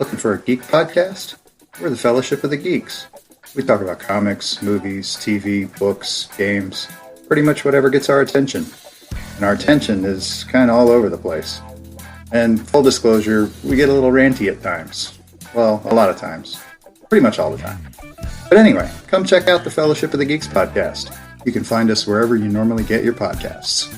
Looking for a geek podcast? We're the Fellowship of the Geeks. We talk about comics, movies, TV, books, games, pretty much whatever gets our attention. And our attention is kind of all over the place. And full disclosure, we get a little ranty at times. Well, a lot of times. Pretty much all the time. But anyway, come check out the Fellowship of the Geeks podcast. You can find us wherever you normally get your podcasts.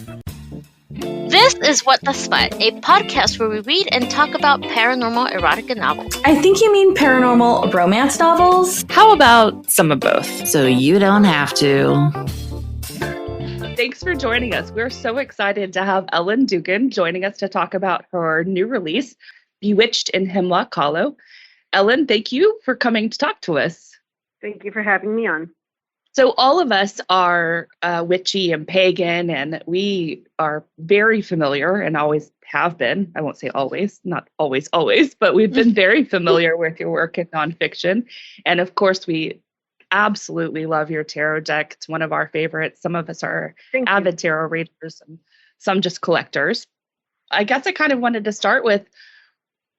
This is What the Smut, a podcast where we read and talk about paranormal erotica novels. I think you mean paranormal romance novels. How about some of both? So you don't have to. Thanks for joining us. We're so excited to have Ellen Dugan joining us to talk about her new release, Bewitched in Hemlock Hollow. Ellen, thank you for coming to talk to us. Thank you for having me on. So all of us are witchy and pagan, and we are very familiar and always have been. I won't say always, not always, but we've been very familiar with your work in nonfiction. And of course, we absolutely love your tarot deck. It's one of our favorites. Some of us are avid tarot readers and some just collectors. I guess I kind of wanted to start with,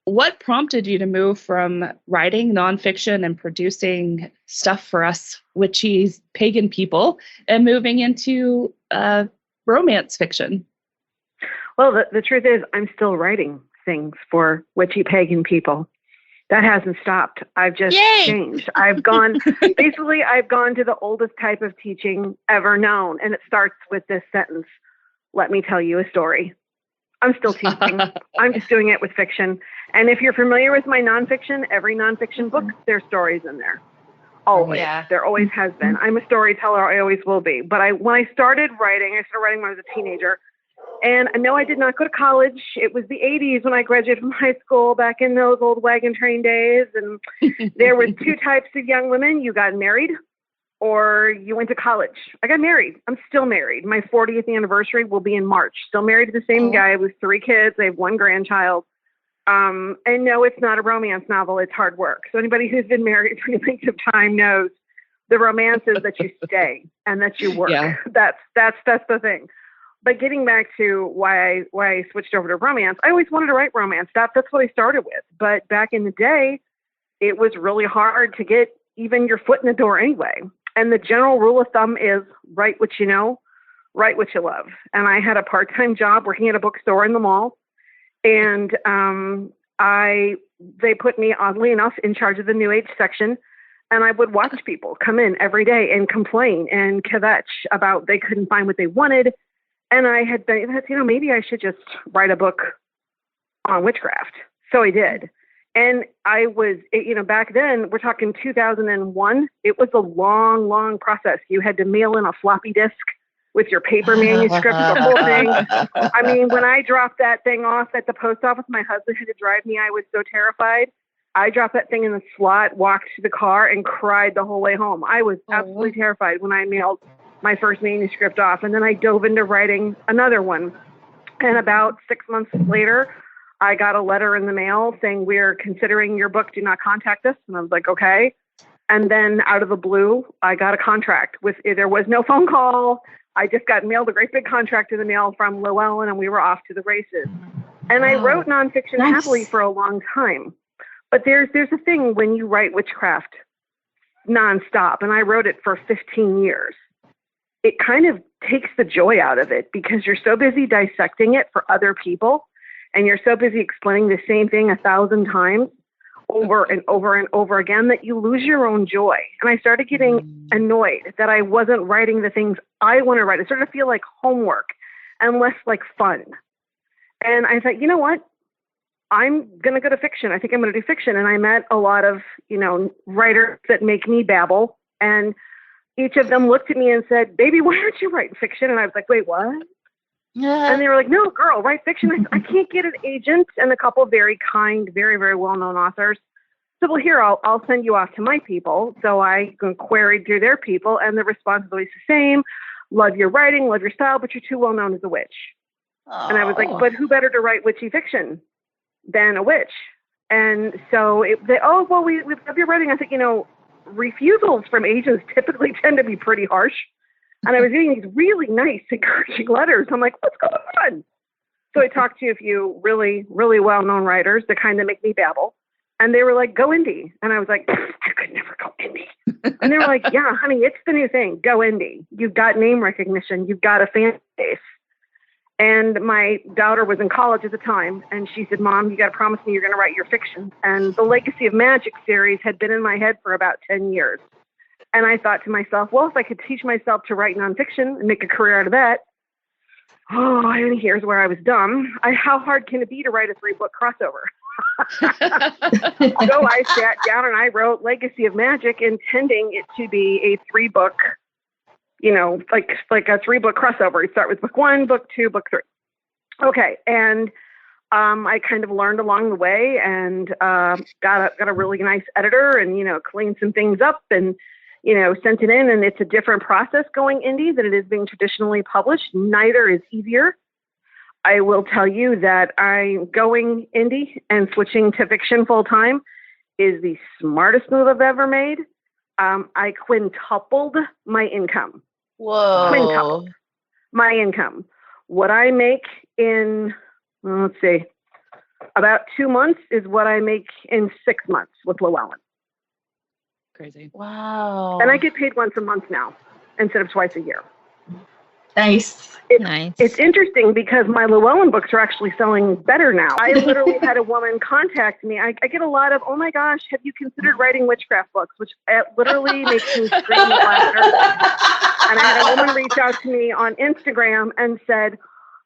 what prompted you to move from writing nonfiction and producing stuff for us witchy pagan people and moving into romance fiction? Well, the truth is I'm still writing things for witchy pagan people. That hasn't stopped. I've just changed. I've gone to the oldest type of teaching ever known. And it starts with this sentence: let me tell you a story. I'm still teaching. I'm just doing it with fiction. And if you're familiar with my nonfiction, every nonfiction book, there's stories in there. Always. Yeah. There always has been. I'm a storyteller. I always will be. But when I started writing when I was a teenager. And no, I did not go to college. It was the 80s when I graduated from high school, back in those old wagon train days. And there was two types of young women. You got married or you went to college. I got married. I'm still married. My 40th anniversary will be in March. Still married to the same guy with 3 kids. I have 1 grandchild. And no, it's not a romance novel. It's hard work. So anybody who's been married for any length of time knows the romance is that you stay and that you work. Yeah. That's the thing. But getting back to why I switched over to romance, I always wanted to write romance. That's what I started with. But back in the day, it was really hard to get even your foot in the door anyway. And the general rule of thumb is write what you know, write what you love. And I had a part-time job working at a bookstore in the mall. And they put me, oddly enough, in charge of the New Age section. And I would watch people come in every day and complain and kvetch about they couldn't find what they wanted. And I had been, maybe I should just write a book on witchcraft. So I did. And I was, back then, we're talking 2001. It was a long, long process. You had to mail in a floppy disk with your paper manuscript, the whole thing. I mean, when I dropped that thing off at the post office, my husband had to drive me. I was so terrified. I dropped that thing in the slot, walked to the car, and cried the whole way home. I was absolutely terrified when I mailed my first manuscript off. And then I dove into writing another one. And about 6 months later, I got a letter in the mail saying, we're considering your book. Do not contact us. And I was like, okay. And then out of the blue, I got a contract there was no phone call. I just got mailed a great big contract in the mail from Llewellyn, and we were off to the races. And I wrote nonfiction happily for a long time. But there's a thing when you write witchcraft nonstop, and I wrote it for 15 years. It kind of takes the joy out of it because you're so busy dissecting it for other people, and you're so busy explaining the same thing 1,000 times over and over and over again that you lose your own joy. And I started getting annoyed that I wasn't writing the things I want to write. It started to feel like homework and less like fun. And I thought, you know what? I'm going to go to fiction. I think I'm going to do fiction. And I met a lot of, writers that make me babble. And each of them looked at me and said, baby, why aren't you writing fiction? And I was like, wait, what? And they were like, no, girl, write fiction. I can't get an agent. And a couple of very kind, very, very well-known authors said, well, here, I'll send you off to my people. So I queried through their people, and the response was always the same. Love your writing, love your style, but you're too well-known as a witch. Oh. And I was like, but who better to write witchy fiction than a witch? And so we love your writing. I think, refusals from agents typically tend to be pretty harsh. And I was getting these really nice, encouraging letters. I'm like, what's going on? So I talked to a few really, really well-known writers that kind of make me babble. And they were like, go indie. And I was like, I could never go indie. And they were like, yeah, honey, it's the new thing. Go indie. You've got name recognition. You've got a fan base. And my daughter was in college at the time. And she said, Mom, you got to promise me you're going to write your fiction. And the Legacy of Magick series had been in my head for about 10 years. And I thought to myself, well, if I could teach myself to write nonfiction and make a career out of that. Oh, and here's where I was dumb. How hard can it be to write a 3-book crossover? So I sat down and I wrote Legacy of Magick, intending it to be a 3-book, like a 3-book crossover. You start with book 1, book 2, book 3. Okay, and I kind of learned along the way, and got a really nice editor, and cleaned some things up, and sent it in. And it's a different process going indie than it is being traditionally published. Neither is easier. I will tell you that going indie and switching to fiction full time is the smartest move I've ever made. I quintupled my income. Whoa. Quintupled my income. What I make in, let's see, about 2 months is what I make in 6 months with Llewellyn. Crazy. Wow. And I get paid once a month now instead of twice a year. Nice. Nice. It's interesting because my Llewellyn books are actually selling better now. I literally had a woman contact me. I get a lot of, oh my gosh, have you considered writing witchcraft books? Which literally makes me scream with laughter. And I had a woman reach out to me on Instagram and said,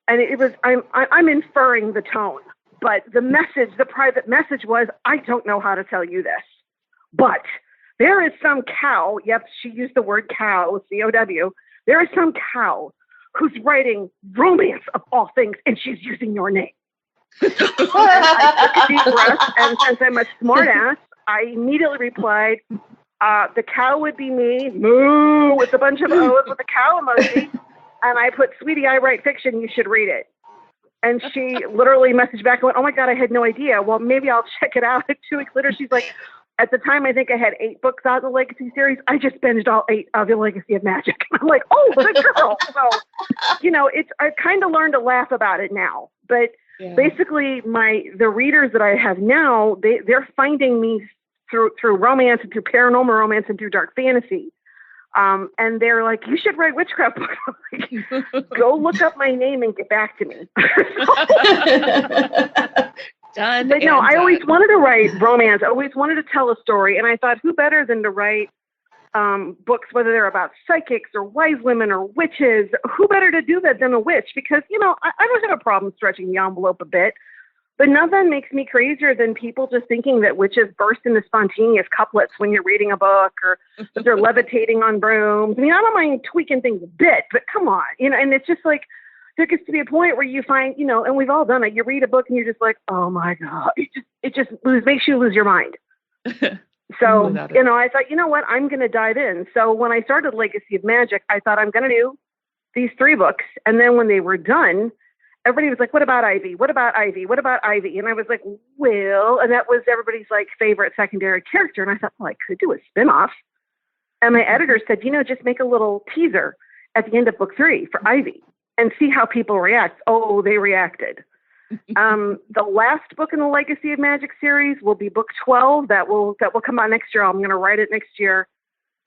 and it was, I'm inferring the tone, but the message, the private message was, I don't know how to tell you this, but there is some cow. Yep, she used the word cow, C-O-W. There is some cow who's writing romance of all things, and she's using your name. And I took a deep breath, and since I'm a smartass, I immediately replied, the cow would be me, moo, with a bunch of O's with a cow emoji. And I put, sweetie, I write fiction, you should read it. And she literally messaged back and went, oh my God, I had no idea. Well, maybe I'll check it out. 2 weeks later, she's like, at the time, I think I had 8 books out of the Legacy series. I just binged all 8 of the Legacy of Magick. I'm like, oh, what a girl. So, I kind of learned to laugh about it now. But basically, the readers that I have now, they're finding me through romance and through paranormal romance and through dark fantasy. And they're like, you should write witchcraft books. Like, go look up my name and get back to me. Done. But no, I always wanted to write romance. I always wanted to tell a story. And I thought, who better than to write books, whether they're about psychics or wise women or witches, who better to do that than a witch? Because, I don't have a problem stretching the envelope a bit. But nothing makes me crazier than people just thinking that witches burst into spontaneous couplets when you're reading a book, or that they're levitating on brooms. I mean, I don't mind tweaking things a bit, but come on, and it's just like, there gets to be a point where you find, and we've all done it. You read a book and you're just like, oh my God, it just makes you lose your mind. So, I thought, you know what, I'm going to dive in. So when I started Legacy of Magick, I thought I'm going to do these 3 books. And then when they were done, everybody was like, what about Ivy? What about Ivy? What about Ivy? And I was like, well, and that was everybody's like favorite secondary character. And I thought, well, I could do a spinoff. And my editor said, just make a little teaser at the end of book 3 for Ivy and see how people react. Oh, they reacted. The last book in the Legacy of Magick series will be book 12. That will come out next year. I'm going to write it next year.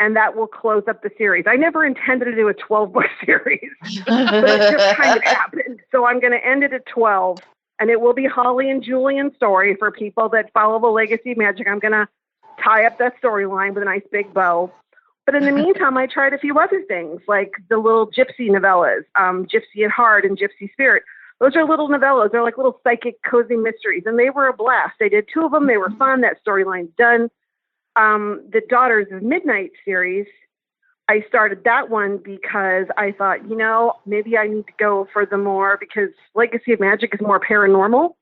And that will close up the series. I never intended to do a 12-book series, but it just kind of happened. So I'm going to end it at 12, and it will be Holly and Julian's story for people that follow the Legacy of Magick. I'm going to tie up that storyline with a nice big bow. But in the meantime, I tried a few other things, like the little gypsy novellas, Gypsy at Heart and Gypsy Spirit. Those are little novellas. They're like little psychic cozy mysteries, and they were a blast. I did 2 of them. They were fun. That storyline's done. The Daughters of Midnight series, I started that one because I thought, maybe I need to go for the more, because Legacy of Magick is more paranormal,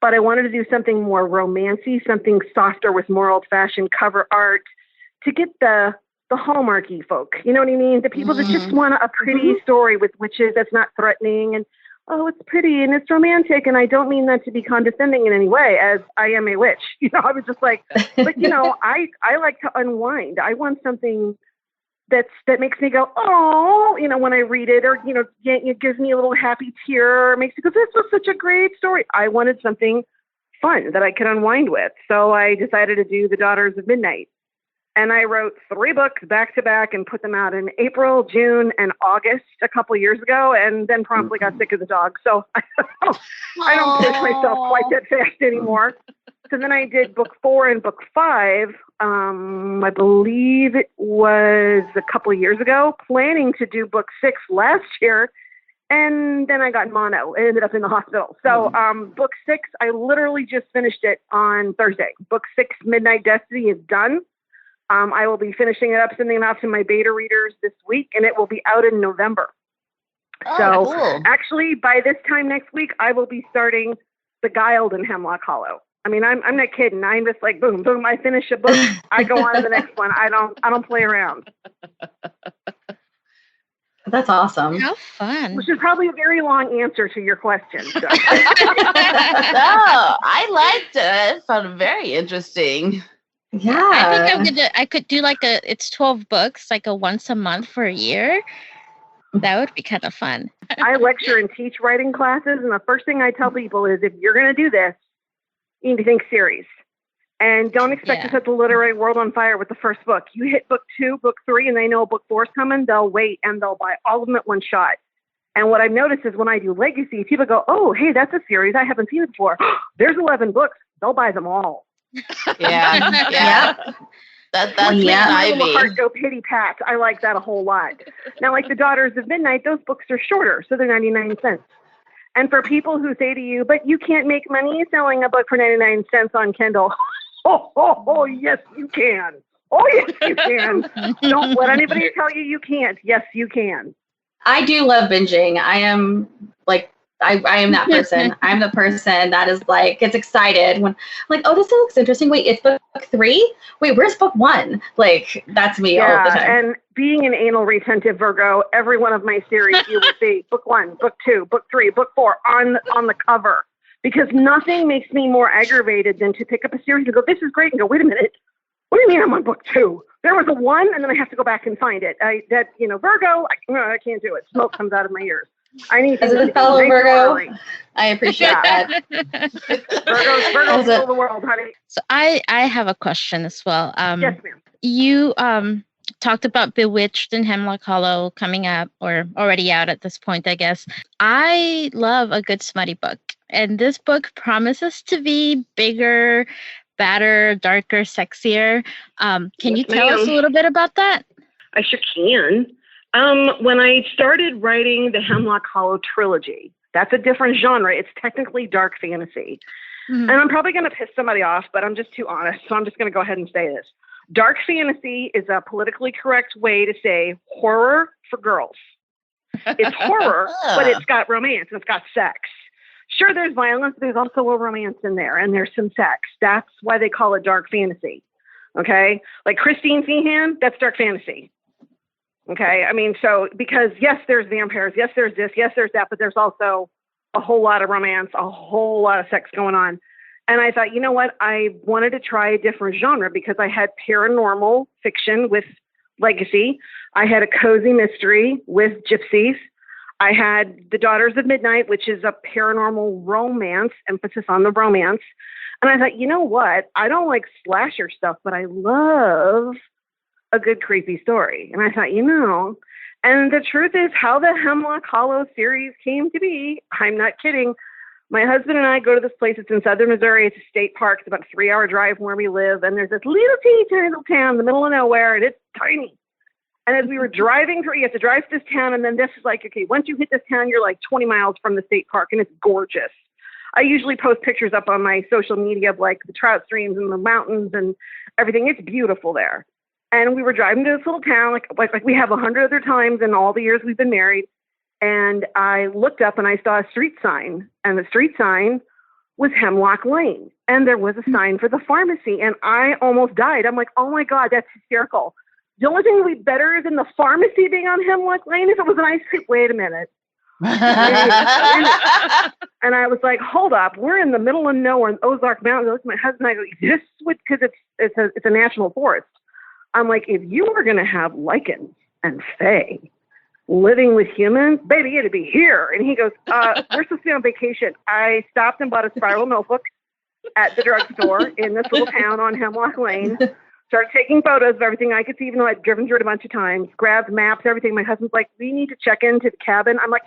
but I wanted to do something more romancy, something softer with more old-fashioned cover art to get the Hallmarky folk, you know what I mean? The people that just want a pretty story with witches that's not threatening, and oh, it's pretty and it's romantic, and I don't mean that to be condescending in any way, as I am a witch. I was just like, but I like to unwind. I want something that makes me go, oh, when I read it, or it gives me a little happy tear, or makes me go, this was such a great story. I wanted something fun that I could unwind with. So I decided to do The Daughters of Midnight. And I wrote 3 books back to back and put them out in April, June, and August a couple of years ago, and then promptly got sick of the dog. So I don't push myself quite that fast anymore. So then I did book 4 and book 5, I believe it was a couple of years ago, planning to do book 6 last year. And then I got mono and ended up in the hospital. So book 6, I literally just finished it on Thursday. Book 6, Midnight Destiny, is done. I will be finishing it up, sending it off to my beta readers this week, and it will be out in November. Cool. Actually, by this time next week, I will be starting Beguiled in Hemlock Hollow. I mean, I'm not kidding. I'm just like, boom, boom. I finish a book, I go on to the next one. I don't play around. That's awesome. How fun. Which is probably a very long answer to your question. So. No, I liked it. It found it very interesting. Yeah. I think I could do like it's 12 books, like a once a month for a year. That would be kind of fun. I lecture and teach writing classes, and the first thing I tell people is, if you're going to do this, you need to think series. And don't expect to set the literary world on fire with the first book. You hit book 2, book 3, and they know book 4 is coming, they'll wait and they'll buy all of them at one shot. And what I've noticed is when I do legacy, people go, oh, hey, that's a series. I haven't seen it before. There's 11 books. They'll buy them all. Yeah. That's my Ivy. little heart go pity pat. I like that a whole lot. Now, like The Daughters of Midnight, those books are shorter, so they're 99 cents. And for people who say to you, but you can't make money selling a book for 99 cents on Kindle. Oh, yes, you can. Oh, yes, you can. Don't let anybody tell you you can't. Yes, you can. I do love binging. I am like, I am that person. I'm the person that is like, gets excited when like, oh, this looks interesting. Wait, it's book 3? Wait, where's book 1? Like, that's me all the time. And being an anal retentive Virgo, every one of my series, you will see book 1, book 2, book 3, book 4 on the cover. Because nothing makes me more aggravated than to pick up a series and go, this is great, and go, wait a minute. What do you mean I'm on book 2? There was a 1, and then I have to go back and find it. Virgo, I can't do it. Smoke comes out of my ears. I need to. As a fellow Virgo, I appreciate that. Virgo's rule the world, honey. So I have a question as well. Yes, ma'am. You talked about Bewitched and Hemlock Hollow coming up, or already out at this point, I guess. I love a good smutty book, and this book promises to be bigger, badder, darker, sexier. Can you tell us a little bit about that? I sure can. When I started writing the Hemlock Hollow trilogy, that's a different genre. It's technically dark fantasy. Mm-hmm. And I'm probably going to piss somebody off, but I'm just too honest, so I'm just going to go ahead and say this. Dark fantasy is a politically correct way to say horror for girls. It's horror, but it's got romance and it's got sex. Sure, there's violence, but there's also a romance in there, and there's some sex. That's why they call it dark fantasy. Okay? Like Christine Feehan, that's dark fantasy. Okay? I mean, so, because yes, there's vampires, yes, there's this, yes, there's that, but there's also a whole lot of romance, a whole lot of sex going on. And I thought, you know what? I wanted to try a different genre because I had paranormal fiction with Legacy. I had a cozy mystery with Gypsies. I had The Daughters of Midnight, which is a paranormal romance, emphasis on the romance. And I thought, you know what? I don't like slasher stuff, but I love a good creepy story. And I thought, and the truth is how the Hemlock Hollow series came to be. I'm not kidding. My husband and I go to this place. It's in southern Missouri. It's a state park. It's about a 3-hour drive from where we live. And there's this little teeny tiny little town in the middle of nowhere, and it's tiny. And as we were driving through, you have to drive to this town, and then this is like, okay, once you hit this town, you're like 20 miles from the state park, and it's gorgeous. I usually post pictures up on my social media of like the trout streams and the mountains and everything. It's beautiful there. And we were driving to this little town, like we have 100 other times in all the years we've been married. And I looked up and I saw a street sign, and the street sign was Hemlock Lane. And there was a sign for the pharmacy, and I almost died. I'm like, oh my God, that's hysterical. The only thing that would be better than the pharmacy being on Hemlock Lane if it was an ice cream. Wait a minute. And I was like, hold up, we're in the middle of nowhere in Ozark Mountains. I looked at my husband and I go, this would, because it's a national forest. I'm like, if you were going to have lichens and fae living with humans, baby, it'd be here. And he goes, we're supposed to be on vacation. I stopped and bought a spiral notebook, at the drugstore in this little town on Hemlock Lane. Started taking photos of everything I could see, even though I'd driven through it a bunch of times. Grabbed maps, everything. My husband's like, we need to check into the cabin. I'm like,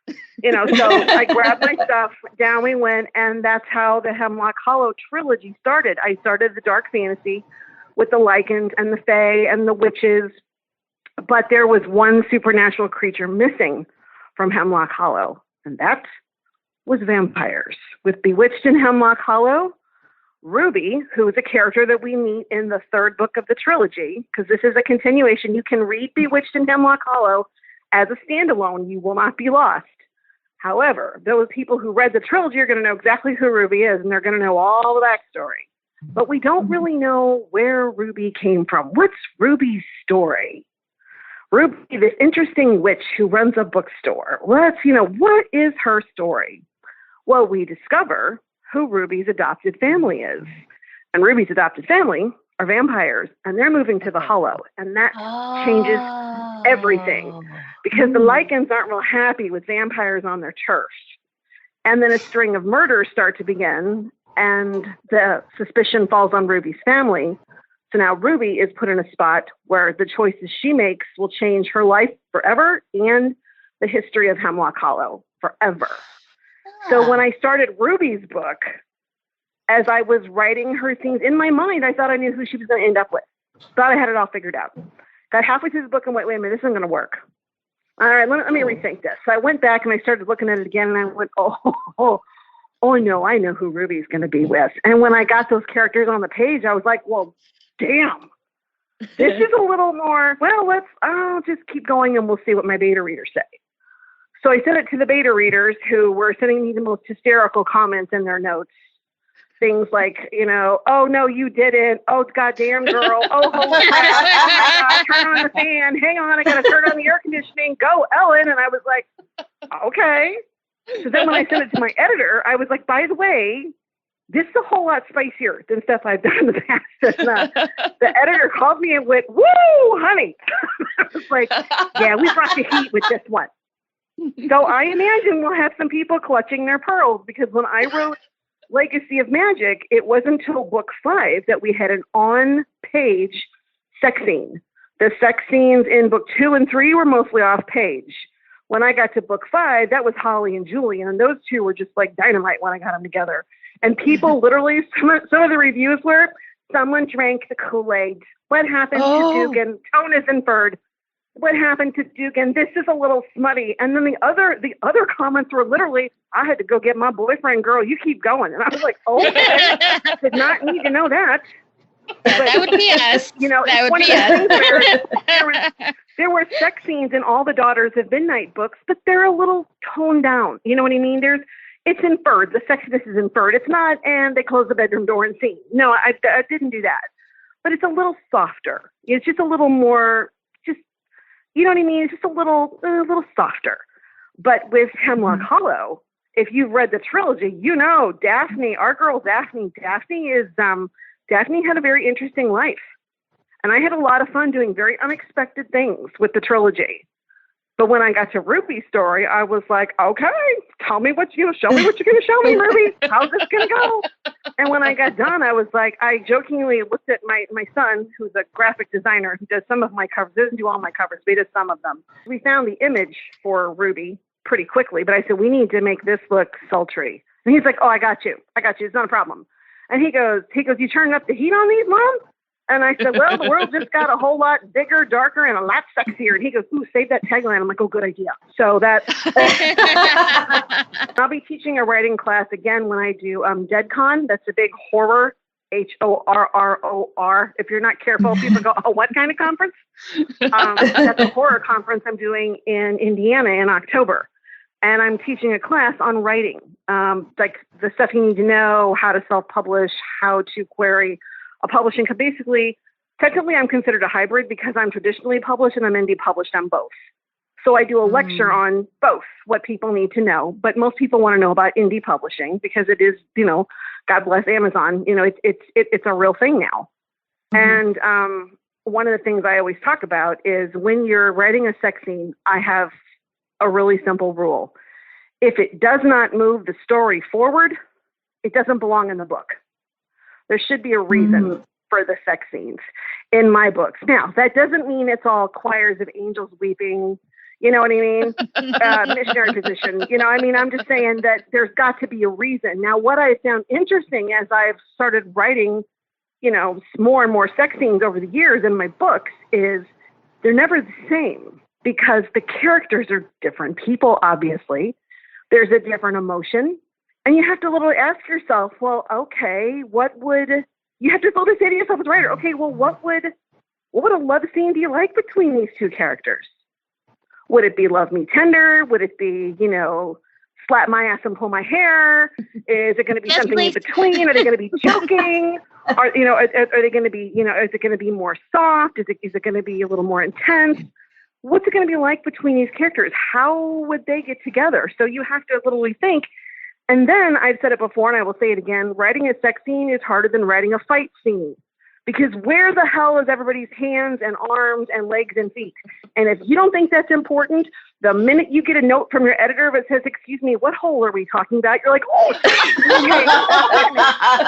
so I grabbed my stuff, down we went, and that's how the Hemlock Hollow trilogy started. I started the dark fantasy with the Lycans and the Fae and the witches, but there was one supernatural creature missing from Hemlock Hollow, and that was vampires. With Bewitched in Hemlock Hollow, Ruby, who is a character that we meet in the third book of the trilogy, because this is a continuation. You can read Bewitched in Hemlock Hollow as a standalone. You will not be lost. However, those people who read the trilogy are going to know exactly who Ruby is, and they're going to know all the backstory. But we don't really know where Ruby came from. What's Ruby's story? Ruby, this interesting witch who runs a bookstore. What is her story? Well, we discover who Ruby's adopted family is. And Ruby's adopted family are vampires, and they're moving to the Hollow. And that changes everything, because the Lycans aren't real happy with vampires on their turf. And then a string of murders start to begin, and the suspicion falls on Ruby's family. So now Ruby is put in a spot where the choices she makes will change her life forever and the history of Hemlock Hollow forever. So when I started Ruby's book, as I was writing her scenes in my mind, I thought I knew who she was going to end up with. Thought I had it all figured out. Got halfway through the book and wait a minute, this isn't going to work. All right, let me rethink this. So I went back and I started looking at it again, and I went, oh no, I know who Ruby's going to be with. And when I got those characters on the page, I was like, well, damn, this is a little more, I'll just keep going and we'll see what my beta readers say. So I sent it to the beta readers, who were sending me the most hysterical comments in their notes. Things like, oh, no, you didn't. Oh, goddamn, girl. Oh, holy crap. Oh, my God, turn on the fan. Hang on, I got to turn on the air conditioning. Go, Ellen. And I was like, okay. So then when I sent it to my editor, I was like, by the way, this is a whole lot spicier than stuff I've done in the past. And, the editor called me and went, woo, honey. I was like, yeah, we brought the heat with this one. So I imagine we'll have some people clutching their pearls, because when I wrote Legacy of Magick, it wasn't until book 5 that we had an on-page sex scene. The sex scenes in book 2 and 3 were mostly off-page. When I got to book 5, that was Holly and Julian, and those two were just like dynamite when I got them together. And people literally, some of the reviews were, someone drank the Kool-Aid. What happened to Dugan? Tone is inferred. What happened to Dugan? This is a little smutty. And then the other comments were literally, I had to go get my boyfriend, girl. You keep going. And I was like, okay, did not need to know that. But, that would be us. That would be us. There were sex scenes in all the Daughters of Midnight books, but they're a little toned down. You know what I mean? It's inferred. The sexiness is inferred. It's not, and they close the bedroom door and scene. No, I didn't do that. But it's a little softer. It's just a little more, you know what I mean? It's just a little softer. But with Hemlock Hollow, if you've read the trilogy, Daphne, our girl Daphne had a very interesting life. And I had a lot of fun doing very unexpected things with the trilogy. But when I got to Ruby's story, I was like, okay, show me what you're going to show me, Ruby. How's this going to go? And when I got done, I was like, I jokingly looked at my son, who's a graphic designer, who does some of my covers. He doesn't do all my covers, but he does some of them. We found the image for Ruby pretty quickly, but I said, we need to make this look sultry. And he's like, oh, I got you. It's not a problem. And he goes, you turning up the heat on these, Mom? And I said, well, the world just got a whole lot bigger, darker, and a lot sexier. And he goes, ooh, save that tagline. I'm like, oh, good idea. So I'll be teaching a writing class again when I do DeadCon. That's a big horror, HORROR. If you're not careful, people go, oh, what kind of conference? That's a horror conference I'm doing in Indiana in October. And I'm teaching a class on writing, like the stuff you need to know, how to self-publish, how to query a publishing. Basically, technically, I'm considered a hybrid because I'm traditionally published and I'm indie published on both. So I do a lecture on both, what people need to know. But most people want to know about indie publishing because it is, God bless Amazon. It's a real thing now. And one of the things I always talk about is when you're writing a sex scene, I have a really simple rule. If it does not move the story forward, It doesn't belong in the book. There should be a reason for the sex scenes in my books. Now, that doesn't mean it's all choirs of angels weeping, you know what I mean? Missionary position. You know, I mean, I'm just saying that there's got to be a reason. Now, what I found interesting as I've started writing, you know, more and more sex scenes over the years in my books is they're never the same because the characters are different people, obviously. There's a different emotion. And you have to literally ask yourself, well, okay, you have to literally say to yourself as a writer, okay, well, what would a love scene be like between these two characters? Would it be love me tender? Would it be, you know, slap my ass and pull my hair? Is it going to be something in between? Are they going to be joking? Are they going to be, you know, is it going to be more soft? Is it going to be a little more intense? What's it going to be like between these characters? How would they get together? So you have to literally think. And then I've said it before and I will say it again, writing a sex scene is harder than writing a fight scene. Because where the hell is everybody's hands and arms and legs and feet? And if you don't think that's important, the minute you get a note from your editor that says, excuse me, what hole are we talking about? You're like, oh, okay.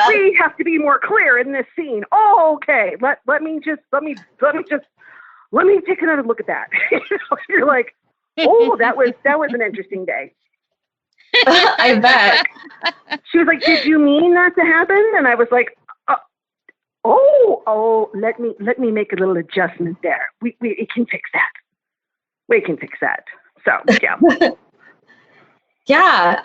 We have to be more clear in this scene. Oh, okay. Let me take another look at that. You're like, oh, that was an interesting day. I bet. She was like, did you mean that to happen? And I was like, let me make a little adjustment there. We can fix that. We can fix that. So yeah. Yeah.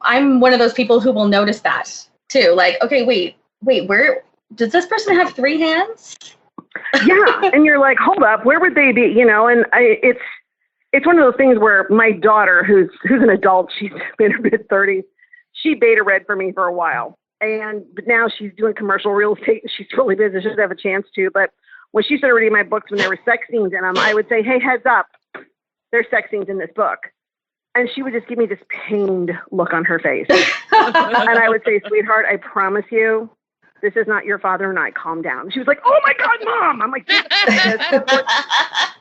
I'm one of those people who will notice that too. Like, okay, wait, where does this person have 3 hands? Yeah. And you're like, hold up, where would they be? You know, and it's one of those things where my daughter, who's an adult, she's in her mid-30s, she beta read for me for a while. But now she's doing commercial real estate and she's really busy. She doesn't have a chance to. But when she started reading my books, when there were sex scenes in them, I would say, hey, heads up, there's sex scenes in this book. And she would just give me this pained look on her face. And I would say, sweetheart, I promise you, this is not your father and I. Calm down. She was like, oh my God, Mom. I'm like,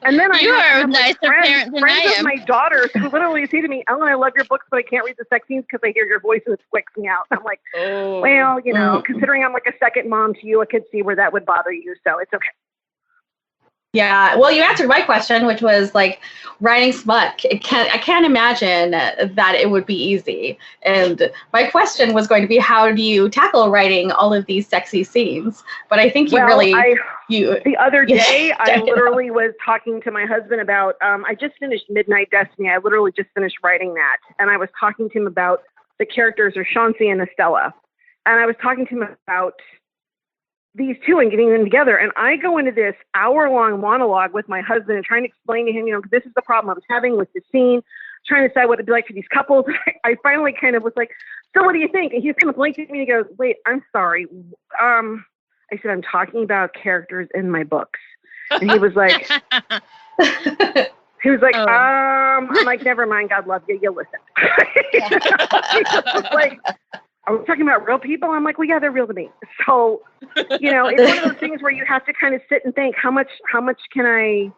and then you are a nicer parent than I am. My daughters who literally say to me, Ellen, I love your books, but I can't read the sex scenes because I hear your voice and it squicks me out. I'm like, well, you know, considering I'm like a second mom to you, I could see where that would bother you. So it's okay. Yeah, well, you answered my question, which was like writing smut. I can't imagine that it would be easy. And my question was going to be, how do you tackle writing all of these sexy scenes? But I think the other day, I literally was talking to my husband about, I just finished Midnight Destiny. I literally just finished writing that. And I was talking to him about the characters of Chauncey and Estella. And I was talking to him about these two and getting them together. And I go into this hour-long monologue with my husband and trying to explain to him, you know, this is the problem I was having with the scene, trying to decide what it'd be like for these couples. I finally kind of was like, so what do you think? And he's kind of blinked at me and he goes, wait, I'm sorry. I said, I'm talking about characters in my books. And he was like, I'm like, never mind. God love you. You'll listen. He was like, are we talking about real people? I'm like, well, yeah, they're real to me. So, you know, it's one of those things where you have to kind of sit and think, how much can I,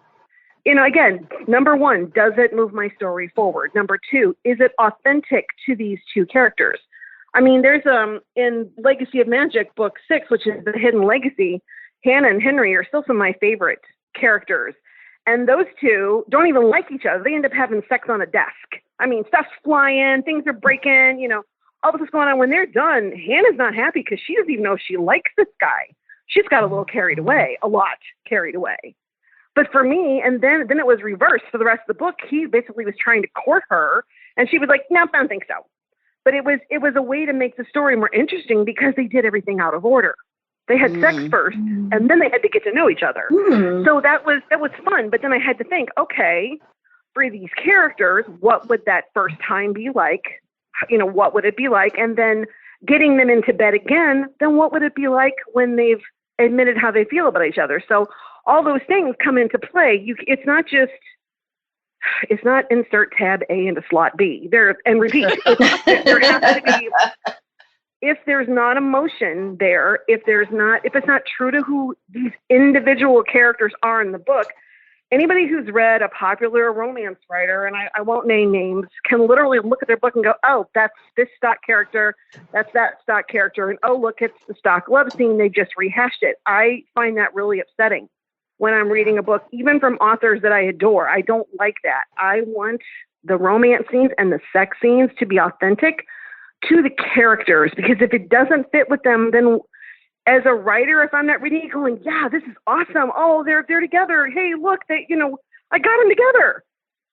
you know, again, number one, does it move my story forward? Number two, is it authentic to these two characters? I mean, there's in Legacy of Magick, book 6, which is the Hidden Legacy, Hannah and Henry are still some of my favorite characters. And those two don't even like each other. They end up having sex on a desk. I mean, stuff's flying, things are breaking, you know. All this is going on. When they're done, Hannah's not happy because she doesn't even know if she likes this guy. She's got a lot carried away. But for me, and then it was reversed for the rest of the book. He basically was trying to court her, and she was like, "No, I don't think so." But it was a way to make the story more interesting because they did everything out of order. They had sex first, and then they had to get to know each other. So that was fun. But then I had to think, okay, for these characters, what would that first time be like? You know, what would it be like? And then getting them into bed again, then what would it be like when they've admitted how they feel about each other? So all those things come into play. It's not insert tab A into slot B there and repeat. There has to be, if there's not emotion there, if it's not true to who these individual characters are in the book, anybody who's read a popular romance writer, and I won't name names, can literally look at their book and go, oh, that's this stock character, that's that stock character, and oh, look, it's the stock love scene, they just rehashed it. I find that really upsetting when I'm reading a book, even from authors that I adore. I don't like that. I want the romance scenes and the sex scenes to be authentic to the characters, because if it doesn't fit with them, then as a writer, if I'm not reading it going, yeah, this is awesome. Oh, they're together. Hey, look, I got them together.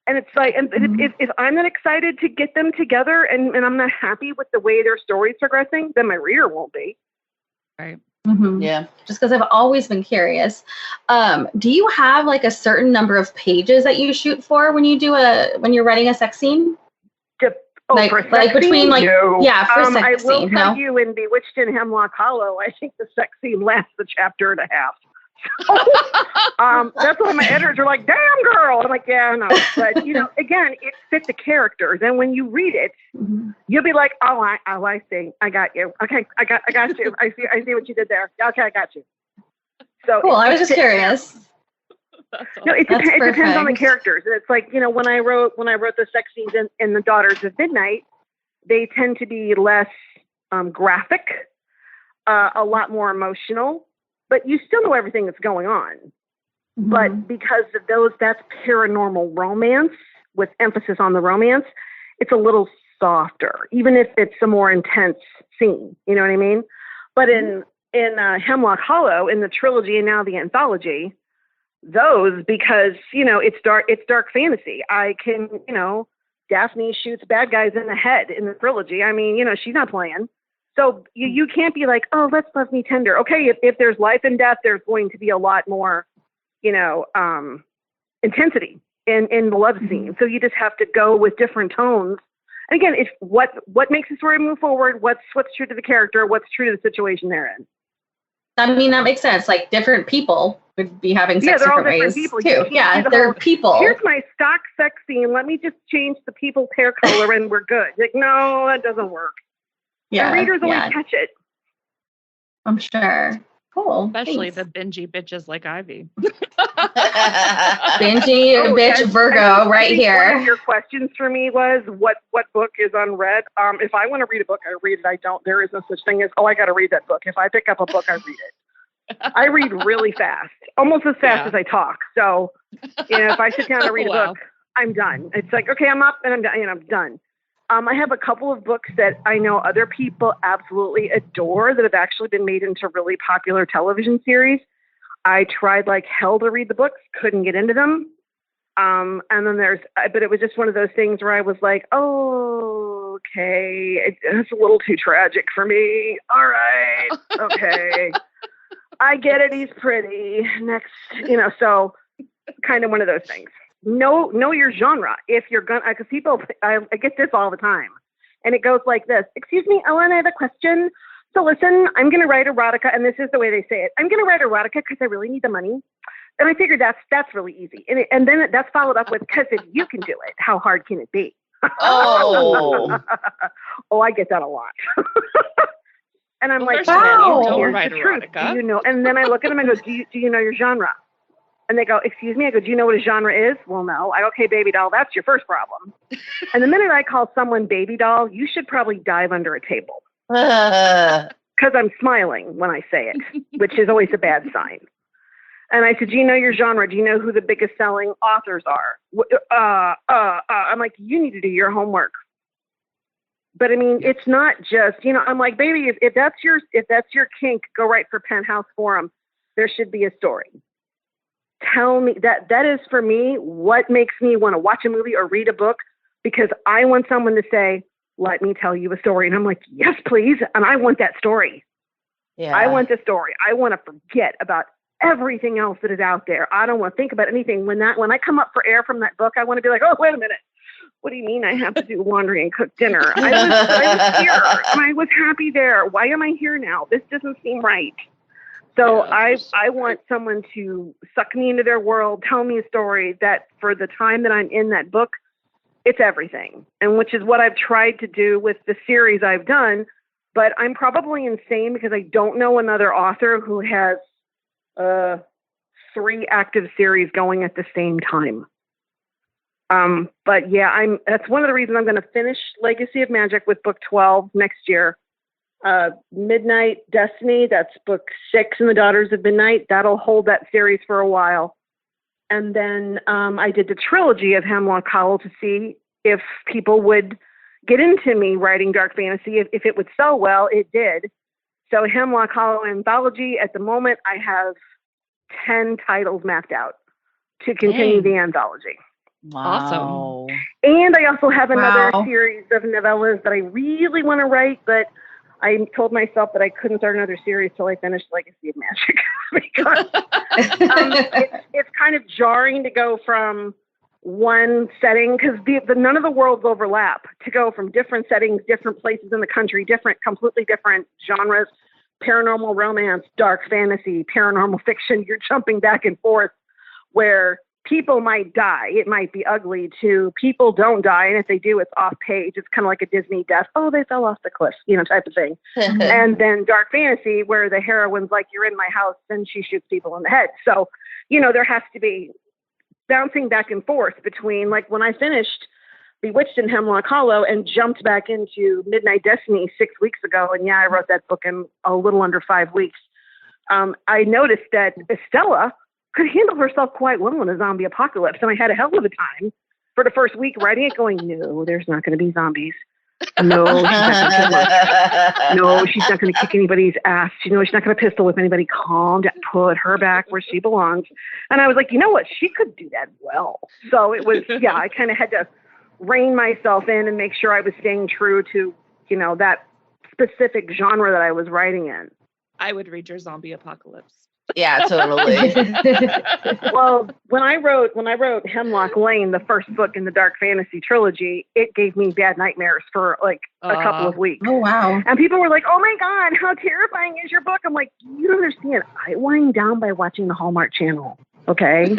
And it's like, and if I'm not excited to get them together and I'm not happy with the way their story's progressing, then my reader won't be. Right. Mm-hmm. Yeah. Just because I've always been curious. Do you have like a certain number of pages that you shoot for when you're writing a sex scene? For sex between scene? No. For sex I will scene. tell you, in Bewitched and Hemlock Hollow, I think the sex scene lasts a chapter and a half. So, that's why my editors are like, damn girl. I'm like, yeah, no. But, again, it fit the characters. And when you read it, you'll be like, oh, I see. I got you. Okay, I got you. I see what you did there. Okay, I got you. So cool. I was just curious. No, it depends on the characters. And it's like, when I wrote the sex scenes in The Daughters of Midnight, they tend to be less graphic, a lot more emotional, but you still know everything that's going on. Mm-hmm. But because of those, that's paranormal romance with emphasis on the romance. It's a little softer, even if it's a more intense scene. You know what I mean? But in Hemlock Hollow, in the trilogy and now the anthology, those, because it's dark fantasy. I can, Daphne shoots bad guys in the head in the trilogy. I mean, she's not playing. So you can't be like, oh, let's love me tender. Okay, if there's life and death, there's going to be a lot more, intensity in the love scene. So you just have to go with different tones. And again, it's what makes the story move forward. What's true to the character. What's true to the situation they're in. I mean, that makes sense. Like different people would be having sex they're all different ways people. Too. Yeah, they're people. Here's my stock sex scene. Let me just change the people's hair color and we're good. Like, no, that doesn't work. Yeah, the readers always catch it. I'm sure. Cool. Especially the bingy bitches like Ivy. Bingy bitch Virgo right here. One of your questions for me was what book is unread? If I want to read a book, I read it. I don't. There is no such thing as, I got to read that book. If I pick up a book, I read it. I read really fast, almost as fast as I talk. So, if I sit down to read a book, I'm done. It's like, okay, I'm up and I'm done. I'm done. I have a couple of books that I know other people absolutely adore that have actually been made into really popular television series. I tried like hell to read the books, couldn't get into them. And then but it was just one of those things where I was like, oh, okay, it's a little too tragic for me. All right, okay. I get it, he's pretty. Next, so kind of one of those things. Know your genre. If you're gonna, because people, I get this all the time, and it goes like this. Excuse me, Ellen, I have a question. So listen, I'm gonna write erotica, and this is the way they say it. I'm gonna write erotica because I really need the money, and I figured that's really easy. And then that's followed up with, because if you can do it, how hard can it be? Oh, I get that a lot. And I'm like, wow, here's the truth. Do you know? And then I look at them and go, do you know your genre? And they go, excuse me? I go, do you know what a genre is? Well, no. I go, okay, baby doll, that's your first problem. And the minute I call someone baby doll, you should probably dive under a table. Because I'm smiling when I say it, which is always a bad sign. And I said, do you know your genre? Do you know who the biggest selling authors are? I'm like, you need to do your homework. But I mean, it's not just, I'm like, baby, if that's your kink, go write for Penthouse Forum. There should be a story. Tell me that is for me what makes me want to watch a movie or read a book, because I want someone to say, let me tell you a story. And I'm like, yes, please. And I want that story. Yeah. I want the story. I want to forget about everything else that is out there. I don't want to think about anything. When I come up for air from that book, I want to be like, oh, wait a minute. What do you mean I have to do laundry and cook dinner? I was here and I was happy there. Why am I here now? This doesn't seem right. So I want someone to suck me into their world, tell me a story that for the time that I'm in that book, it's everything. And which is what I've tried to do with the series I've done. But I'm probably insane because I don't know another author who has 3 active series going at the same time. But yeah, that's one of the reasons I'm going to finish Legacy of Magick with book 12 next year. Midnight Destiny, that's book 6 in the Daughters of Midnight. That'll hold that series for a while. And then I did the trilogy of Hemlock Hollow to see if people would get into me writing dark fantasy. If it would sell well, it did. So Hemlock Hollow Anthology, at the moment, I have 10 titles mapped out to continue the anthology. Wow. Awesome. And I also have another series of novellas that I really want to write, but I told myself that I couldn't start another series till I finished Legacy of Magick because it's kind of jarring to go from one setting because none of the worlds overlap. To go from different settings, different places in the country, completely different genres, paranormal romance, dark fantasy, paranormal fiction. You're jumping back and forth where people might die. It might be ugly to people don't die. And if they do, it's off page. It's kind of like a Disney death. Oh, they fell off the cliff, type of thing. And then dark fantasy where the heroine's like, you're in my house, and she shoots people in the head. So, there has to be bouncing back and forth between, like, when I finished Bewitched in Hemlock Hollow and jumped back into Midnight Destiny 6 weeks ago. And I wrote that book in a little under 5 weeks. I noticed that Estella could handle herself quite well in a zombie apocalypse. And I had a hell of a time for the first week writing it going, no, there's not going to be zombies. No, she's not going to No, she's not going to kick anybody's ass. She's not going to pistol whip anybody. Calm down. Put her back where she belongs. And I was like, you know what? She could do that well. So it was, I kind of had to rein myself in and make sure I was staying true to, that specific genre that I was writing in. I would read your zombie apocalypse. Yeah, totally. Well, when I wrote Hemlock Lane, the first book in the dark fantasy trilogy, it gave me bad nightmares for like a couple of weeks. Oh, wow. And people were like, oh my God, how terrifying is your book? I'm like, you don't understand. I wind down by watching the Hallmark Channel. Okay.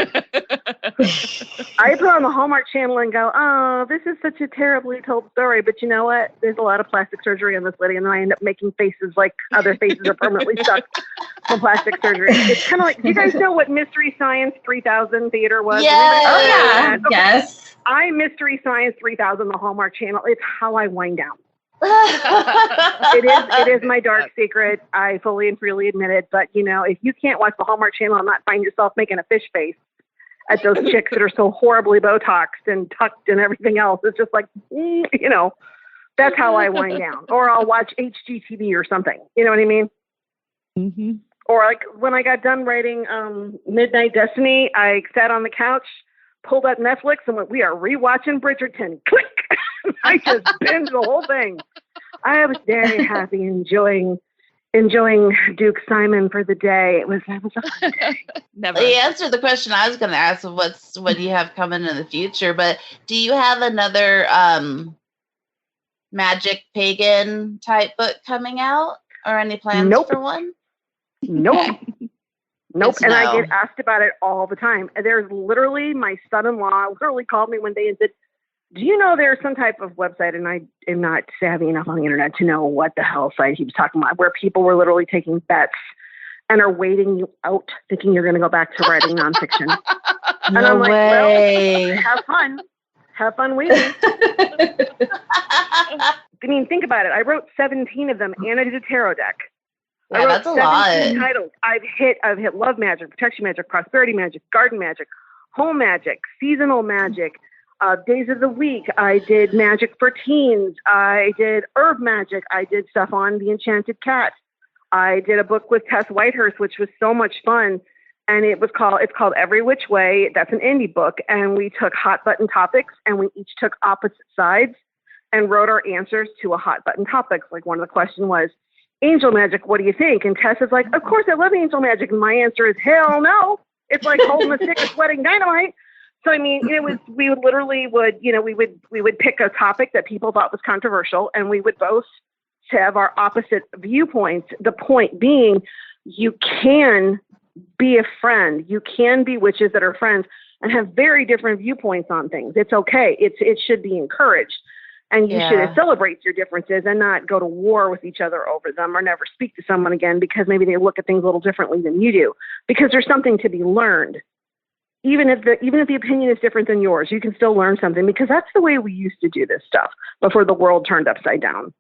I put on the Hallmark Channel and go, oh, this is such a terribly told story. But you know what? There's a lot of plastic surgery on this lady. And then I end up making faces like other faces are permanently stuck from plastic surgery. It's kind of like, do you guys know what Mystery Science 3000 theater was? Yes. Oh, yeah. Okay. Yes. I Mystery Science 3000, the Hallmark Channel. It's how I wind down. It is my dark secret. I fully and freely admit it. But if you can't watch the Hallmark Channel and not find yourself making a fish face at those chicks that are so horribly Botoxed and tucked and everything else, it's just like, that's how I wind down. Or I'll watch HGTV or something. You know what I mean? Mm-hmm. Or like when I got done writing Midnight Destiny, I sat on the couch, pulled up Netflix, and went, we are rewatching Bridgerton. Click. I just binged the whole thing. I was very happy, enjoying Duke Simon for the day. It was a fun day. Never. You answered the question I was going to ask of what do you have coming in the future, but do you have another Magick pagan type book coming out or any plans for one? Nope. Okay. Nope. It's and I no. get asked about it all the time. There's literally my son-in-law literally called me one day and said, do you know there's some type of website, and I am not savvy enough on the internet to know what the hell site he was talking about, where people were literally taking bets and are waiting you out thinking you're going to go back to writing nonfiction. And No I'm like, way. well, have fun. Have fun waiting. I mean, think about it. I wrote 17 of them, and I did a tarot deck. Yeah, that's a lot. Titles. I've hit love magic, protection magic, prosperity magic, garden magic, home magic, seasonal magic, days of the week. I did magic for teens. I did herb magic. I did stuff on the Enchanted Cat. I did a book with Tess Whitehurst, which was so much fun. And it's called Every Which Way. That's an indie book. And we took hot button topics and we each took opposite sides and wrote our answers to a hot button topic. Like one of the questions was, angel magic, what do you think? And Tess is like, of course I love angel magic. And my answer is, hell no. It's like holding a stick of sweating dynamite. So, I mean, we would pick a topic that people thought was controversial, and we would both have our opposite viewpoints. The point being, you can be a friend. You can be witches that are friends and have very different viewpoints on things. It's okay. It should be encouraged. And you Yeah. should celebrate your differences and not go to war with each other over them or never speak to someone again because maybe they look at things a little differently than you do. Because there's something to be learned. Even if the opinion is different than yours, you can still learn something because that's the way we used to do this stuff before the world turned upside down.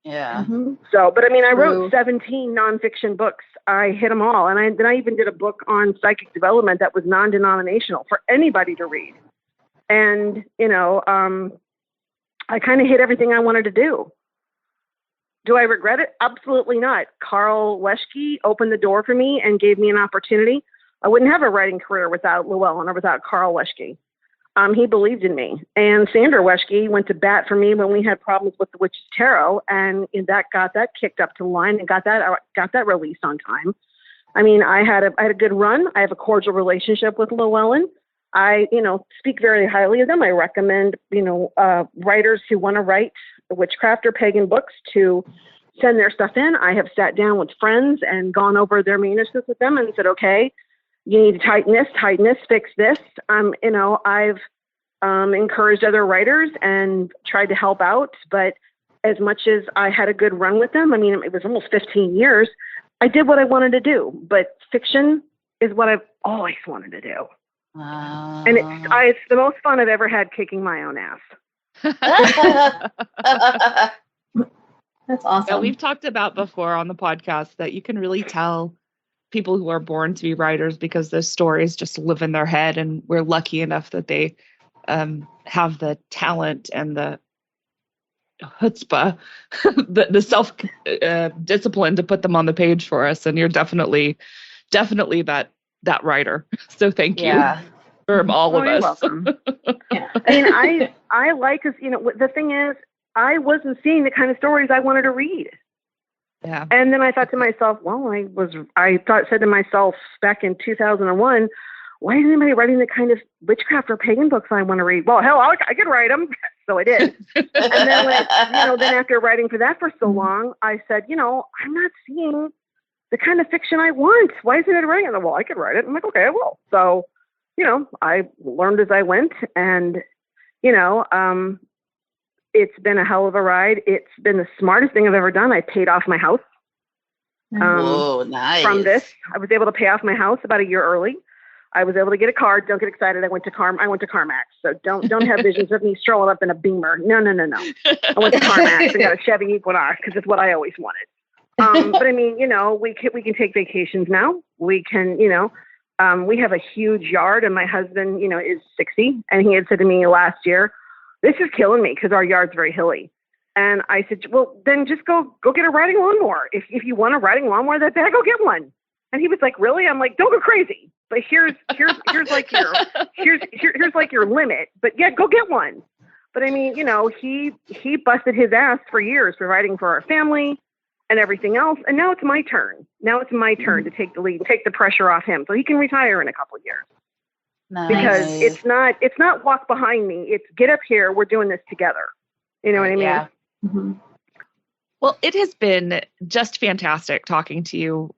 Yeah. So, but I mean, I wrote True. 17 nonfiction books. I hit them all. And then I even did a book on psychic development that was non-denominational for anybody to read. And, I kind of hit everything I wanted to do. Do I regret it? Absolutely not. Carl Weschke opened the door for me and gave me an opportunity. I wouldn't have a writing career without Llewellyn or without Carl Weschke. He believed in me. And Sandra Weschke went to bat for me when we had problems with the Witch's Tarot, and that got that kicked up to the line and got that released on time. I mean, I had a good run. I have a cordial relationship with Llewellyn. I, speak very highly of them. I recommend, writers who want to write witchcraft or pagan books to send their stuff in. I have sat down with friends and gone over their manuscripts with them and said, okay, you need to tighten this, fix this. I've encouraged other writers and tried to help out. But as much as I had a good run with them, I mean, it was almost 15 years, I did what I wanted to do. But fiction is what I've always wanted to do. And it's the most fun I've ever had kicking my own ass. That's awesome. Yeah, we've talked about before on the podcast that you can really tell people who are born to be writers because those stories just live in their head, and we're lucky enough that they have the talent and the chutzpah, the self discipline to put them on the page for us. And you're definitely that writer. So thank you from all of You're us. welcome. Yeah. I mean, I like, cause the thing is, I wasn't seeing the kind of stories I wanted to read. Yeah. And then I thought to myself, well, said to myself back in 2001, why isn't anybody writing the kind of witchcraft or pagan books I want to read? Well, hell, I could write them. So I did. And then then after writing for that for so long, I said, I'm not seeing the kind of fiction I want. Why isn't it writing it? Well, I could write it. I'm like, okay, I will. So, I learned as I went, and, it's been a hell of a ride. It's been the smartest thing I've ever done. I paid off my house. Whoa, nice. From this, I was able to pay off my house about a year early. I was able to get a car. Don't get excited. I went to CarMax. So don't have visions of me strolling up in a Beamer. No. I went to CarMax and got a Chevy Equinox because it's what I always wanted. But I mean, we can take vacations now. We can, we have a huge yard, and my husband, is 60, and he had said to me last year, this is killing me because our yard's very hilly. And I said, well, then just go get a riding lawnmower. If you want a riding lawnmower that bad, go get one. And he was like, really? I'm like, don't go crazy. But here's like your limit. But yeah, go get one. But I mean, he busted his ass for years providing for our family and everything else. And now it's my turn. Now it's my turn to take the lead, take the pressure off him so he can retire in a couple of years. Nice. Because it's not walk behind me. It's get up here. We're doing this together. You know what I mean? Yeah. Mm-hmm. Well, it has been just fantastic talking to you.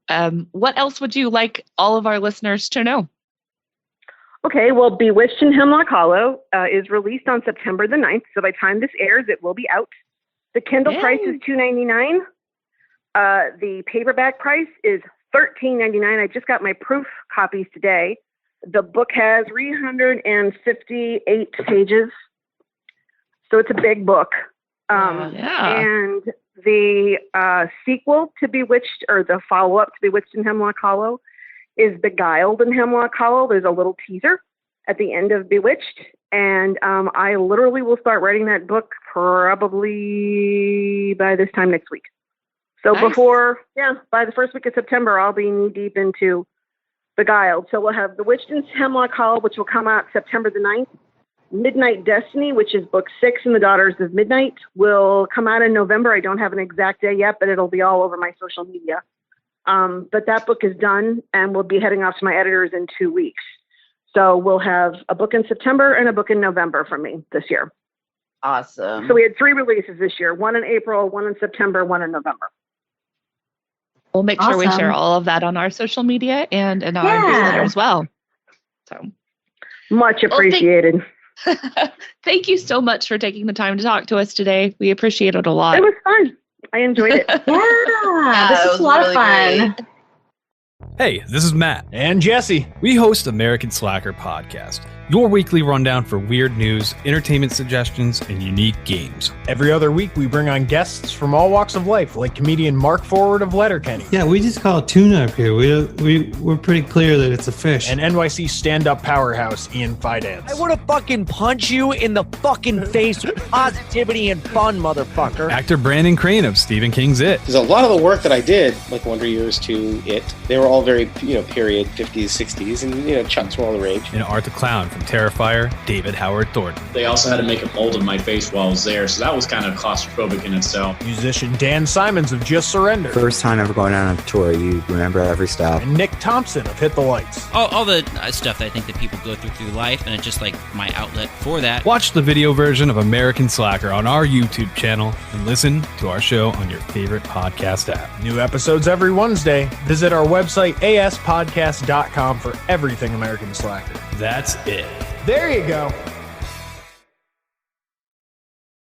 What else would you like all of our listeners to know? Okay, well, Bewitched in Hemlock Hollow is released on September the 9th. So by the time this airs, it will be out. The Kindle price is $2.99. The paperback price is $13.99. I just got my proof copies today. The book has 358 pages. So it's a big book. And the sequel to Bewitched, or the follow-up to Bewitched in Hemlock Hollow, is Beguiled in Hemlock Hollow. There's a little teaser at the end of Bewitched. And I literally will start writing that book probably by this time next week. So nice. By the first week of September, I'll be knee-deep into Beguiled. So we'll have Bewitched in Hemlock Hollow, which will come out September the 9th. Midnight Destiny, which is book 6 in the Daughters of Midnight, will come out in November. I don't have an exact day yet, but it'll be all over my social media. But that book is done, and we'll be heading off to my editors in 2 weeks. So we'll have a book in September and a book in November from me this year. Awesome. So we had 3 releases this year, 1 in April, 1 in September, 1 in November. We'll make sure we share all of that on our social media and in our newsletter as well. So much appreciated. Thank you so much for taking the time to talk to us today. We appreciate it a lot. It was fun. I enjoyed it. Yeah, this was a lot of fun. great. Hey, this is Matt. And Jesse. We host American Slacker Podcast, your weekly rundown for weird news, entertainment suggestions, and unique games. Every other week, we bring on guests from all walks of life, like comedian Mark Forward of Letterkenny. Yeah, we just call it tuna up here. We're pretty clear that it's a fish. And NYC stand-up powerhouse Ian Fidance. I want to fucking punch you in the fucking face with positivity and fun, motherfucker. Actor Brandon Crane of Stephen King's It. Because a lot of the work that I did, like Wonder Years to It, they were all very, period 50s, 60s, and, chucks were all the rage. And Art the Clown from Terrifier, David Howard Thornton. They also had to make a mold of my face while I was there, so that was kind of claustrophobic in itself. Musician Dan Simons of Just Surrender. First time ever going out on tour, you remember every stop. And Nick Thompson of Hit the Lights. All the stuff that I think that people go through life, and it's just like my outlet for that. Watch the video version of American Slacker on our YouTube channel and listen to our show on your favorite podcast app. New episodes every Wednesday. Visit our website, aspodcast.com, for everything American Slacker. That's it. There you go.